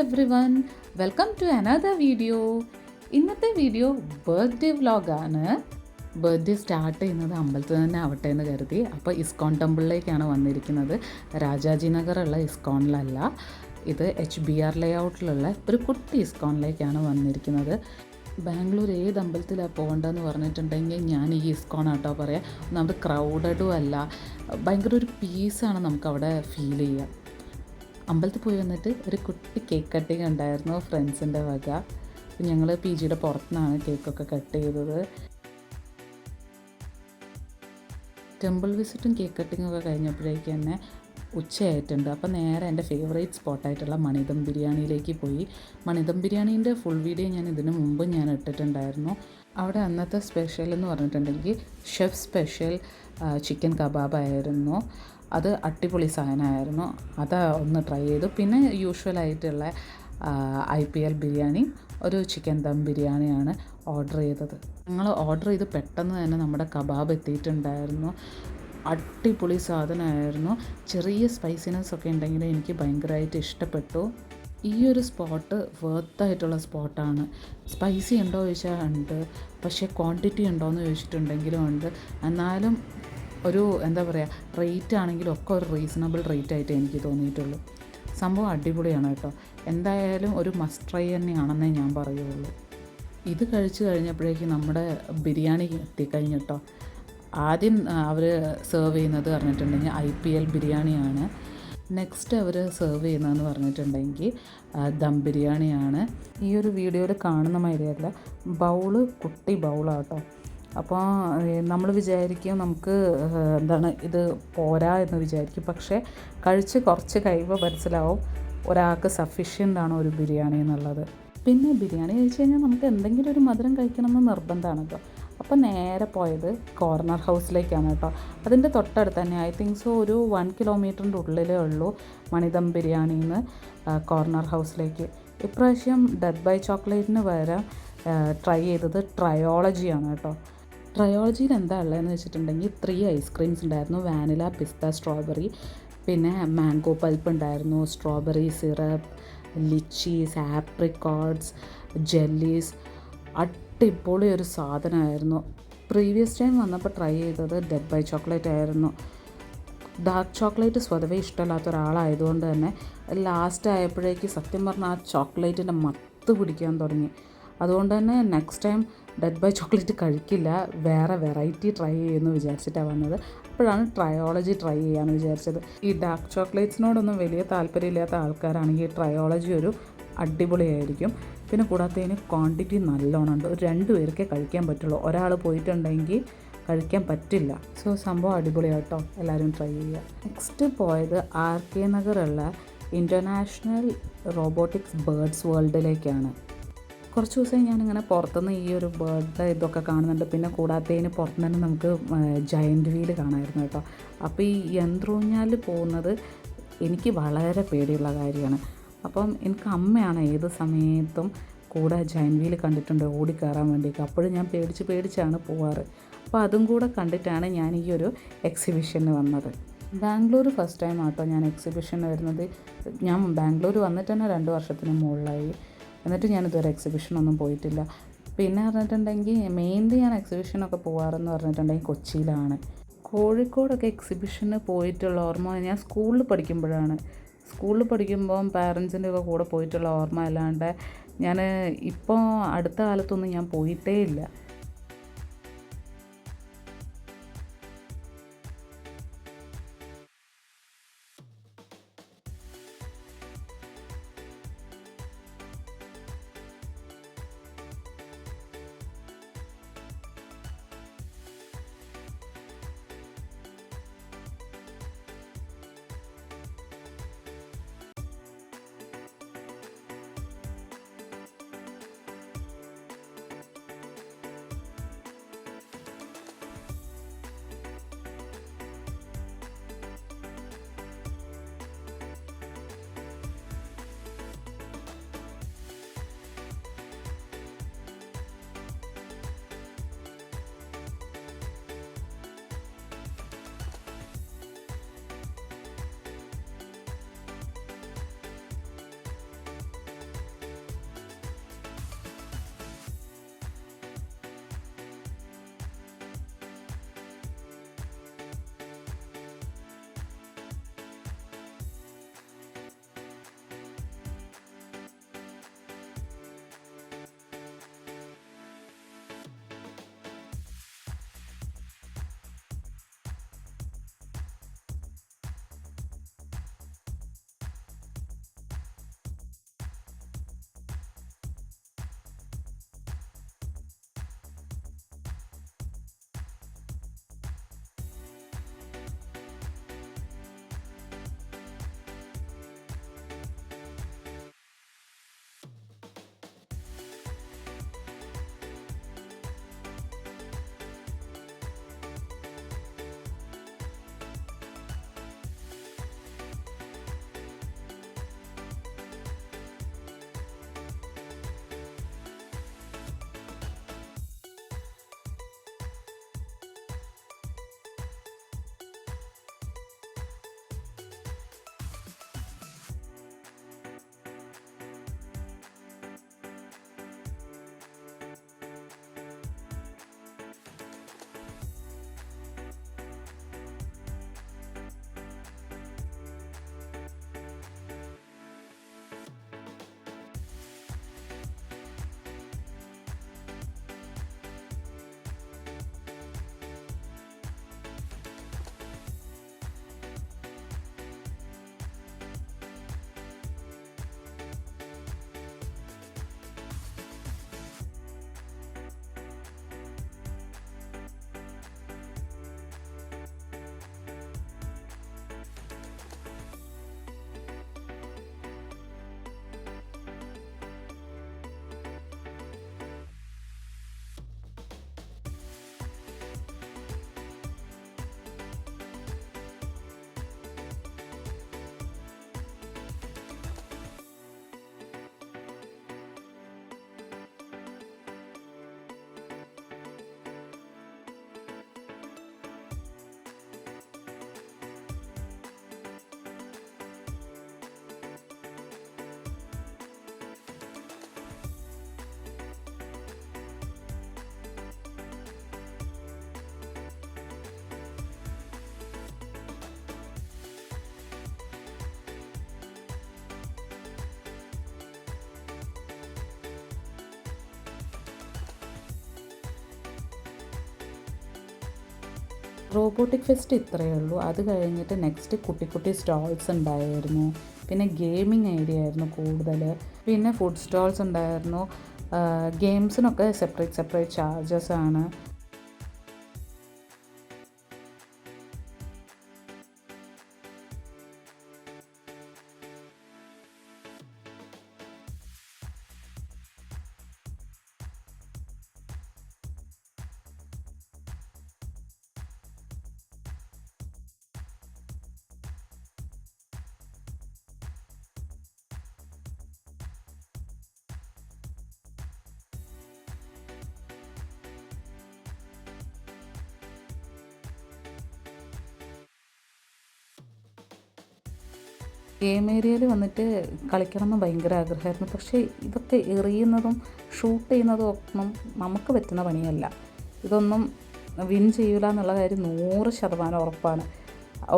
Everyone, welcome to another video. ഇന്നത്തെ video birthday വ്ളോഗാണ്. Birthday start ചെയ്യുന്നത് അമ്പലത്തിൽ തന്നെ ആവട്ടെ എന്ന് കരുതി. അപ്പോൾ ഇസ്കോൺ ടെമ്പിളിലേക്കാണ് വന്നിരിക്കുന്നത്. രാജാജി നഗറുള്ള ഇസ്കോണിലല്ല, ഇത് HBR ലേഔട്ടിലുള്ള ഒരു കുട്ടി ഇസ്കോണിലേക്കാണ് വന്നിരിക്കുന്നത്. ബാംഗ്ലൂർ ഏത് അമ്പലത്തിലാണ് പോകേണ്ടതെന്ന് പറഞ്ഞിട്ടുണ്ടെങ്കിൽ ഞാൻ ഈ ഇസ്കോൺ ആട്ടോ പറയാം. നമ്മുടെ ക്രൗഡഡും അല്ല, ഭയങ്കര ഒരു പീസാണ് നമുക്കവിടെ ഫീൽ ചെയ്യുക. അമ്പലത്തിൽ പോയി വന്നിട്ട് ഒരു കുട്ടി കേക്ക് കട്ടിങ് ഉണ്ടായിരുന്നു ഫ്രണ്ട്സിൻ്റെ വക. ഞങ്ങൾ PG പുറത്തുനിന്നാണ് കേക്കൊക്കെ കട്ട് ചെയ്തത്. ടെമ്പിൾ വിസിറ്റും കേക്ക് കട്ടിങ്ങും ഒക്കെ കഴിഞ്ഞപ്പോഴേക്ക് തന്നെ ഉച്ചയായിട്ടുണ്ട്. അപ്പോൾ നേരെ എൻ്റെ ഫേവറേറ്റ് സ്പോട്ടായിട്ടുള്ള മണിദം ബിരിയാണിയിലേക്ക് പോയി. മണിദം ബിരിയാണീൻ്റെ ഫുൾ വീഡിയോ ഞാൻ ഇതിനു മുമ്പ് ഞാൻ ഇട്ടിട്ടുണ്ടായിരുന്നു. അവിടെ അന്നത്തെ സ്പെഷ്യൽ എന്ന് പറഞ്ഞിട്ടുണ്ടെങ്കിൽ ഷെഫ് സ്പെഷ്യൽ ചിക്കൻ കബാബായിരുന്നു. അത് അടിപൊളി സാധനമായിരുന്നു. അത് ഒന്ന് ട്രൈ ചെയ്തു. പിന്നെ യൂഷ്വലായിട്ടുള്ള IPL ബിരിയാണി, ഒരു ചിക്കൻ ദം ബിരിയാണിയാണ് ഓർഡർ ചെയ്തത്. ഞങ്ങൾ ഓർഡർ ചെയ്ത് പെട്ടെന്ന് തന്നെ നമ്മുടെ കബാബ് എത്തിയിട്ടുണ്ടായിരുന്നു. അടിപൊളി സാധനമായിരുന്നു. ചെറിയ സ്പൈസിനെസ് ഒക്കെ ഉണ്ടെങ്കിൽ എനിക്ക് ഭയങ്കരമായിട്ട് ഇഷ്ടപ്പെട്ടു. ഈ ഒരു സ്പോട്ട് വർത്തായിട്ടുള്ള സ്പോട്ടാണ്. സ്പൈസി ഉണ്ടോ ചോദിച്ചാൽ ഉണ്ട്, പക്ഷേ ക്വാണ്ടിറ്റി ഉണ്ടോ എന്ന് ചോദിച്ചിട്ടുണ്ടെങ്കിലും ഉണ്ട്. എന്നാലും ഒരു എന്താ പറയുക, റേറ്റ് ആണെങ്കിലും ഒക്കെ ഒരു റീസണബിൾ റേറ്റ് ആയിട്ട് എനിക്ക് തോന്നിയിട്ടുള്ളൂ. സംഭവം അടിപൊളിയാണ് കേട്ടോ. എന്തായാലും ഒരു മസ്റ്റ് ട്രൈ തന്നെയാണെന്നേ ഞാൻ പറയുള്ളൂ. ഇത് കഴിച്ച് കഴിഞ്ഞപ്പോഴേക്കും നമ്മുടെ ബിരിയാണി എത്തിക്കഴിഞ്ഞു കേട്ടോ. ആദ്യം അവർ സെർവ് ചെയ്യുന്നത് പറഞ്ഞിട്ടുണ്ടെങ്കിൽ IPL ബിരിയാണിയാണ്. നെക്സ്റ്റ് അവർ സെർവ് ചെയ്യുന്നതെന്ന് പറഞ്ഞിട്ടുണ്ടെങ്കിൽ ദം ബിരിയാണിയാണ്. ഈ ഒരു വീഡിയോയിൽ കാണുന്ന മാതിരിയല്ല, ബൗള് കുട്ടി ബൗളാട്ടോ. അപ്പോൾ നമ്മൾ വിചാരിക്കും നമുക്ക് ഇത് പോരാ എന്ന് വിചാരിക്കും. പക്ഷേ കഴിച്ച് കുറച്ച് കഴിയുമ്പോൾ മനസ്സിലാവും ഒരാൾക്ക് സഫിഷ്യൻ്റ് ആണ് ഒരു ബിരിയാണി എന്നുള്ളത്. പിന്നെ ബിരിയാണി കഴിച്ച് കഴിഞ്ഞാൽ നമുക്ക് എന്തെങ്കിലും ഒരു മധുരം കഴിക്കണമെന്ന് നിർബന്ധമാണല്ലോ. അപ്പോൾ നേരെ പോയത് കോർണർ ഹൗസിലേക്കാണ് കേട്ടോ. അതിൻ്റെ തൊട്ടടുത്ത് തന്നെ, ഐ തിങ്ക് സോ ഒരു 1 കിലോമീറ്ററിൻ്റെ ഉള്ളിലേ ഉള്ളൂ മണിദം ബിരിയാണിയിൽ നിന്ന് കോർണർ ഹൗസിലേക്ക്. ഇപ്രാവശ്യം ഡെത്ത് ബൈ ചോക്ലേറ്റിന് പകരം ട്രൈ ചെയ്തത് ട്രയോളജിയാണ് കേട്ടോ. ട്രയോളജിയിൽ എന്താ ഉള്ളതെന്ന് വെച്ചിട്ടുണ്ടെങ്കിൽ 3 ഐസ്ക്രീംസ് ഉണ്ടായിരുന്നു. വാനില, പിസ്ത, സ്ട്രോബെറി. പിന്നെ മാംഗോ പൾപ്പ് ഉണ്ടായിരുന്നു, സ്ട്രോബെറി സിറപ്പ്, ലിച്ചീസ്, ആപ്രിക്കോട്ട്സ്, ജെല്ലീസ്. അടിപൊളി ഒരു സാധനമായിരുന്നു. പ്രീവിയസ് ടൈം വന്നപ്പോൾ ട്രൈ ചെയ്തത് ഡെത്ത് ബൈ ചോക്ലേറ്റ് ആയിരുന്നു. ഡാർക്ക് ചോക്ലേറ്റ് സ്വതവേ ഇഷ്ടമില്ലാത്ത ഒരാളായതുകൊണ്ട് തന്നെ ലാസ്റ്റ് ആയപ്പോഴേക്ക് സത്യം പറഞ്ഞാൽ ആ ചോക്ലേറ്റിൻ്റെ മത്ത് പിടിക്കാൻ തുടങ്ങി. അതുകൊണ്ട് തന്നെ next time death by chocolate കഴിക്കില്ല, വേറെ വെറൈറ്റി ട്രൈ ചെയ്യുമെന്ന് വിചാരിച്ചിട്ടാണ് വന്നത്. അപ്പോഴാണ് ട്രയോളജി ട്രൈ ചെയ്യാമെന്ന് വിചാരിച്ചത്. ഈ ഡാർക്ക് ചോക്ലേറ്റ്സിനോടൊന്നും വലിയ താല്പര്യമില്ലാത്ത ആൾക്കാരാണെങ്കിൽ ട്രയോളജി ഒരു അടിപൊളിയായിരിക്കും. പിന്നെ കൂടാത്തതിന് ക്വാണ്ടിറ്റി നല്ലോണം ഉണ്ട്. ഒരു 2 പേർക്കേ കഴിക്കാൻ പറ്റുള്ളൂ. ഒരാൾ പോയിട്ടുണ്ടെങ്കിൽ കഴിക്കാൻ പറ്റില്ല. സോ സംഭവം അടിപൊളിയാട്ടോ, എല്ലാവരും ട്രൈ ചെയ്യുക. നെക്സ്റ്റ് പോയത് RK നഗറുള്ള ഇൻ്റർനാഷണൽ റോബോട്ടിക്സ് ബേർഡ്സ് വേൾഡിലേക്കാണ്. കുറച്ച് ദിവസമായി ഞാനിങ്ങനെ പുറത്തുനിന്ന് ഈ ഒരു ബേർഡ് ഇതൊക്കെ കാണുന്നുണ്ട്. പിന്നെ കൂടാത്തതിന് പുറത്തുനിന്ന് തന്നെ നമുക്ക് ജയൻറ്റ് വീൽ കാണാമായിരുന്നു കേട്ടോ. അപ്പോൾ ഈ യന്ത്രൂഞ്ഞാലിൽ പോകുന്നത് എനിക്ക് വളരെ പേടിയുള്ള കാര്യമാണ്. അപ്പം എനിക്ക് അമ്മയാണ് ഏത് സമയത്തും കൂടെ ജയൻറ്റ് വീൽ കണ്ടിട്ടുണ്ട് ഓടിക്കയറാൻ വേണ്ടിയിട്ട്. അപ്പോഴും ഞാൻ പേടിച്ചാണ് പോവാറ്. അപ്പോൾ അതും കൂടെ കണ്ടിട്ടാണ് ഞാൻ ഈ ഒരു എക്സിബിഷന് വന്നത്. ബാംഗ്ലൂർ ഫസ്റ്റ് ടൈം ആട്ടോ ഞാൻ എക്സിബിഷന് വരുന്നത്. ഞാൻ ബാംഗ്ലൂർ വന്നിട്ട് തന്നെ 2 വർഷത്തിന് മുകളിലായി. എന്നിട്ട് ഞാനിതുവരെ എക്സിബിഷനൊന്നും പോയിട്ടില്ല. പിന്നെ പറഞ്ഞിട്ടുണ്ടെങ്കിൽ മെയിൻലി ഞാൻ എക്സിബിഷനൊക്കെ പോകാറെന്ന് പറഞ്ഞിട്ടുണ്ടെങ്കിൽ കൊച്ചിയിലാണ്. കോഴിക്കോടൊക്കെ എക്സിബിഷന് പോയിട്ടുള്ള ഓർമ്മ ഞാൻ സ്കൂളിൽ പഠിക്കുമ്പോഴാണ്. സ്കൂളിൽ പഠിക്കുമ്പം പാരൻസിൻ്റെ ഒക്കെ കൂടെ പോയിട്ടുള്ള ഓർമ്മ അല്ലാണ്ട് ഞാൻ ഇപ്പോൾ അടുത്ത കാലത്തൊന്നും ഞാൻ പോയിട്ടേ ഇല്ല. റോബോട്ടിക് ഫെസ്റ്റ് ഇത്രയേ ഉള്ളൂ. അത് കഴിഞ്ഞിട്ട് നെക്സ്റ്റ് കുട്ടി കുട്ടി സ്റ്റോൾസ് ഉണ്ടായിരുന്നു. പിന്നെ ഗെയിമിംഗ് ഏരിയ ആയിരുന്നു കൂടുതൽ. പിന്നെ ഫുഡ് സ്റ്റോൾസ് ഉണ്ടായിരുന്നു. ഗെയിംസിനൊക്കെ സെപ്പറേറ്റ് ചാർജസ് ആണ്. ഗെയിം ഏരിയയിൽ വന്നിട്ട് കളിക്കണമെന്ന് ഭയങ്കര ആഗ്രഹമായിരുന്നു. പക്ഷേ ഇതൊക്കെ എറിയുന്നതും ഷൂട്ട് ചെയ്യുന്നതും ഒന്നും നമുക്ക് പറ്റുന്ന പണിയല്ല. ഇതൊന്നും വിൻ ചെയ്യൂല എന്നുള്ള കാര്യം 100% ഉറപ്പാണ്.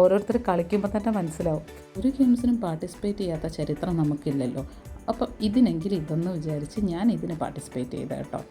ഓരോരുത്തർ കളിക്കുമ്പോൾ തന്നെ മനസ്സിലാവും. ഒരു ഗെയിംസിനും പാർട്ടിസിപ്പേറ്റ് ചെയ്യാത്ത ചരിത്രം നമുക്കില്ലല്ലോ. അപ്പം ഇതിനെങ്കിലും ഇതെന്ന് വിചാരിച്ച് ഞാൻ ഇതിന് പാർട്ടിസിപ്പേറ്റ് ചെയ്ത കേട്ടോ.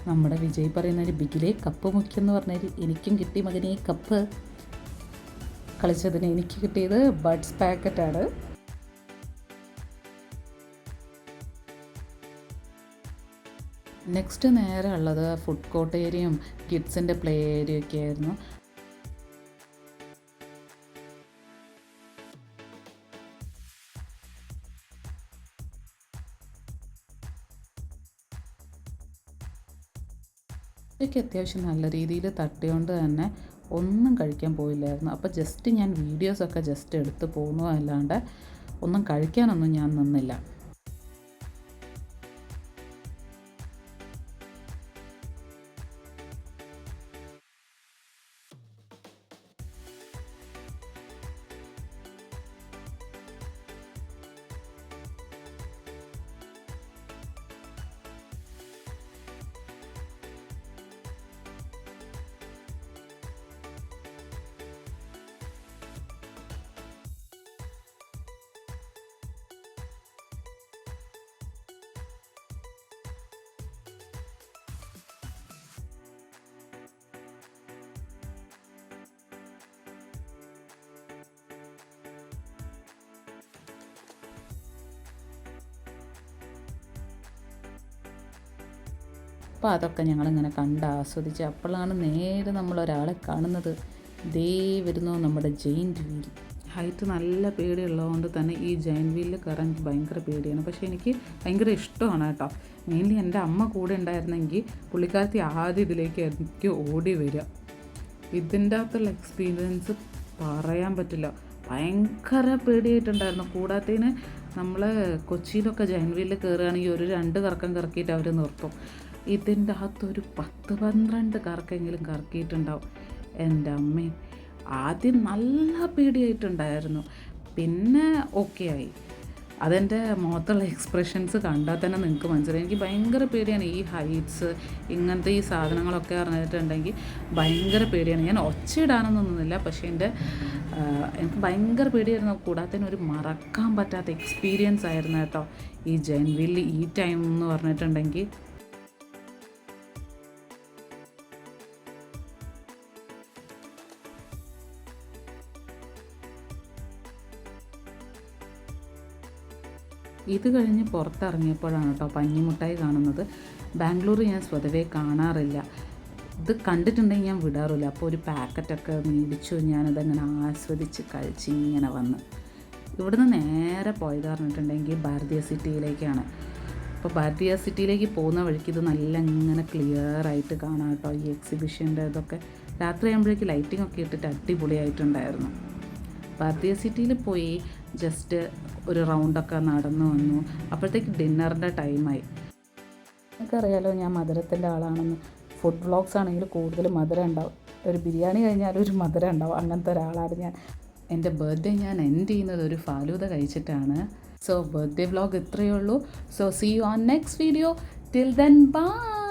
നമ്മുടെ വിജയ് പറയുന്നൊരു ബിഗിലെ കപ്പ് മുഖ്യമെന്ന് പറഞ്ഞാൽ എനിക്കും കിട്ടി മകനെ കപ്പ്. കളിച്ചതിന് എനിക്ക് കിട്ടിയത് ബഡ്സ് പാക്കറ്റാണ്. നെക്സ്റ്റ് നേരെ ഉള്ളത് ഫുഡ് കോർട്ട് ഏരിയയും കിഡ്സിൻ്റെ പ്ലേ ഏരിയയൊക്കെ ആയിരുന്നു. എനിക്ക് അത്യാവശ്യം നല്ല രീതിയിൽ തട്ടിയോണ്ട് തന്നെ ഒന്നും കഴിക്കാൻ പോയില്ലായിരുന്നു. അപ്പോൾ ജസ്റ്റ് ഞാൻ വീഡിയോസൊക്കെ ജസ്റ്റ് എടുത്ത് പോകുന്നു, അല്ലാണ്ട് ഒന്നും കഴിക്കാനൊന്നും ഞാൻ നിന്നില്ല. അപ്പോൾ അതൊക്കെ ഞങ്ങളിങ്ങനെ കണ്ട് ആസ്വദിച്ച് അപ്പോഴാണ് നേരെ നമ്മളൊരാളെ കാണുന്നത്. ദേ വരുന്നു നമ്മുടെ ജെയിൻറ്റ് വീൽ. ഹൈറ്റ് നല്ല പേടിയുള്ളതുകൊണ്ട് തന്നെ ഈ ജെയിൻറ്റ് വീലിൽ കയറാൻ എനിക്ക് ഭയങ്കര പേടിയാണ്. പക്ഷേ എനിക്ക് ഭയങ്കര ഇഷ്ടമാണ് കേട്ടോ. മെയിൻലി എൻ്റെ അമ്മ കൂടെ ഉണ്ടായിരുന്നെങ്കിൽ പുള്ളിക്കാരത്തി ആദ്യം ഇതിലേക്ക് എനിക്ക് ഓടി വരിക. ഇതിൻ്റെ അകത്തുള്ള എക്സ്പീരിയൻസ് പറയാൻ പറ്റില്ല. ഭയങ്കര പേടിയായിട്ടുണ്ടായിരുന്നു. കൂടാത്തതിന് നമ്മൾ കൊച്ചിയിലൊക്കെ ജെയിൻറ്റ് വീലിൽ കയറുകയാണെങ്കിൽ ഒരു 2 കറക്കം കറക്കിയിട്ട് അവർ നിർത്തും. ഇതിൻ്റെ അകത്തൊരു 10-12 കറക്കെങ്കിലും കറക്കിയിട്ടുണ്ടാവും. എൻ്റെ അമ്മേ, ആദ്യം നല്ല പേടിയായിട്ടുണ്ടായിരുന്നു. പിന്നെ ഓക്കെ ആയി. അതെൻ്റെ മുഖത്തുള്ള എക്സ്പ്രഷൻസ് കണ്ടാൽ തന്നെ നിങ്ങൾക്ക് മനസ്സിലായി. എനിക്ക് ഭയങ്കര പേടിയാണ് ഈ ഹൈറ്റ്സ്, ഇങ്ങനത്തെ ഈ സാധനങ്ങളൊക്കെ അറിഞ്ഞിട്ടുണ്ടെങ്കിൽ ഭയങ്കര പേടിയാണ്. ഞാൻ ഒച്ചയിടാനൊന്നും നിന്നില്ല, പക്ഷേ എനിക്ക് ഭയങ്കര പേടിയായിരുന്നു. കൂടാത്തതിന് ഒരു മറക്കാൻ പറ്റാത്ത എക്സ്പീരിയൻസ് ആയിരുന്നു കേട്ടോ ഈ ജെയിൻറ്റ് വീലിൽ ഈ ടൈം എന്ന് പറഞ്ഞിട്ടുണ്ടെങ്കിൽ. ഇത് കഴിഞ്ഞ് പുറത്തിറങ്ങിയപ്പോഴാണ് കേട്ടോ പഞ്ഞിമുട്ടായി കാണുന്നത്. ബാംഗ്ലൂർ ഞാൻ സ്വതവേ കാണാറില്ല. ഇത് കണ്ടിട്ടുണ്ടെങ്കിൽ ഞാൻ വിടാറില്ല. അപ്പോൾ ഒരു പാക്കറ്റൊക്കെ മേടിച്ചു. ഞാനതങ്ങനെ ആസ്വദിച്ച് കഴിച്ച് ഇങ്ങനെ വന്ന് ഇവിടുന്ന് നേരെ പോയത് പറഞ്ഞിട്ടുണ്ടെങ്കിൽ ഭാരതീയ സിറ്റിയിലേക്കാണ്. അപ്പോൾ ഭാരതീയ സിറ്റിയിലേക്ക് പോകുന്ന വഴിക്ക് ഇത് നല്ല ഇങ്ങനെ ക്ലിയർ ആയിട്ട് കാണാം കേട്ടോ. ഈ എക്സിബിഷൻ്റെ ഇതൊക്കെ രാത്രി ആകുമ്പോഴേക്ക് ലൈറ്റിംഗ് ഒക്കെ ഇട്ടിട്ട് അടിപൊളിയായിട്ടുണ്ടായിരുന്നു. ഭാരതീയ സിറ്റിയിൽ പോയി ജസ്റ്റ് ഒരു റൗണ്ടൊക്കെ നടന്നു വന്നു. അപ്പോഴത്തേക്ക് ഡിന്നറിൻ്റെ ടൈമായി. എനിക്കറിയാലോ ഞാൻ മധുരത്തിൻ്റെ ആളാണെന്ന്. ഫുഡ് വ്ളോഗ്സ് ആണെങ്കിൽ കൂടുതൽ മധുരം ഉണ്ടാവും. ഒരു ബിരിയാണി കഴിഞ്ഞാലും ഒരു മധുരം ഉണ്ടാവും. അങ്ങനത്തെ ഒരാളാണ് ഞാൻ. എൻ്റെ ബർത്ത്ഡേ ഞാൻ എൻഡ് ചെയ്യുന്നത് ഒരു ഫാലൂദ കഴിച്ചിട്ടാണ്. സോ ബർത്ത്ഡേ വ്ളോഗ് ഇത്രയേ ഉള്ളൂ. So see you on next video. Till then by.